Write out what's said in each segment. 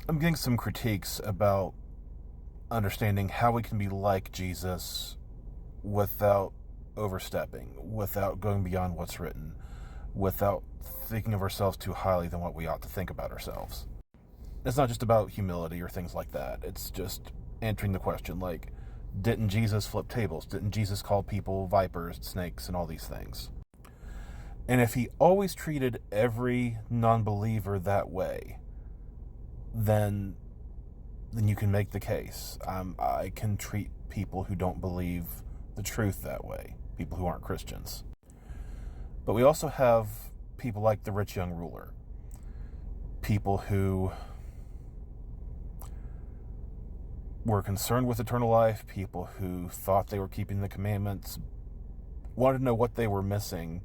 I'm getting some critiques about understanding how we can be like Jesus without overstepping, without going beyond what's written, without thinking of ourselves too highly than what we ought to think about ourselves. It's not just about humility or things like that. It's just answering the question, like, didn't Jesus flip tables? Didn't Jesus call people vipers, snakes, and all these things? And if he always treated every non-believer that way, then you can make the case. I can treat people who don't believe the truth that way, people who aren't Christians. But we also have people like the rich young ruler, people who were concerned with eternal life, people who thought they were keeping the commandments, wanted to know what they were missing.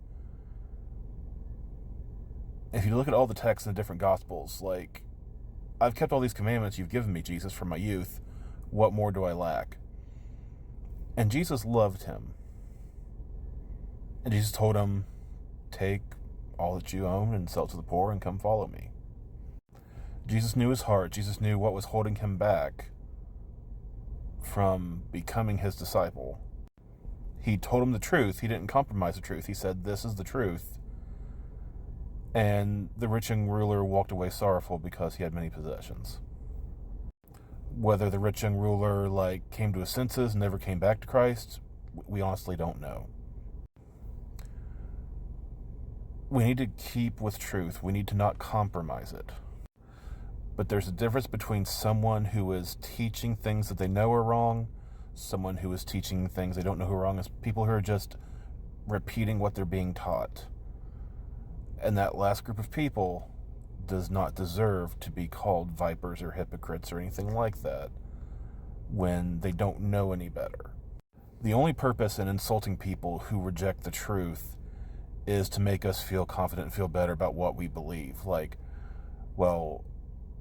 If you look at all the texts in the different Gospels, like, I've kept all these commandments you've given me, Jesus, from my youth. What more do I lack? And Jesus loved him. And Jesus told him, take all that you own and sell it to the poor and come follow me. Jesus knew his heart. Jesus knew what was holding him back from becoming his disciple. He told him the truth. He didn't compromise the truth. He said, this is the truth. And the rich young ruler walked away sorrowful because he had many possessions. Whether the rich young ruler came to his senses and never came back to Christ, we honestly don't know. We need to keep with truth. We need to not compromise it. But there's a difference between someone who is teaching things that they know are wrong, someone who is teaching things they don't know who are wrong, as people who are just repeating what they're being taught. And that last group of people does not deserve to be called vipers or hypocrites or anything like that when they don't know any better. The only purpose in insulting people who reject the truth is to make us feel confident and feel better about what we believe. Like, well,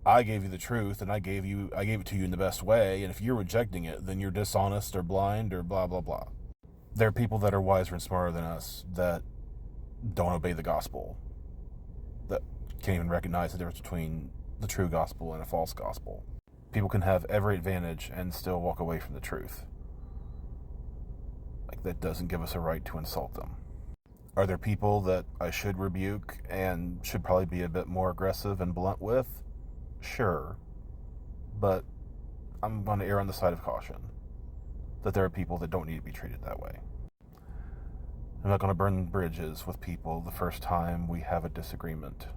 I gave you the truth and I gave it to you in the best way, and if you're rejecting it, then you're dishonest or blind or blah, blah, blah. There are people that are wiser and smarter than us that don't obey the gospel, that can't even recognize the difference between the true gospel and a false gospel. People can have every advantage and still walk away from the truth. That doesn't give us a right to insult them. Are there people that I should rebuke and should probably be a bit more aggressive and blunt with? Sure. But I'm going to err on the side of caution, that there are people that don't need to be treated that way. I'm not going to burn bridges with people the first time we have a disagreement.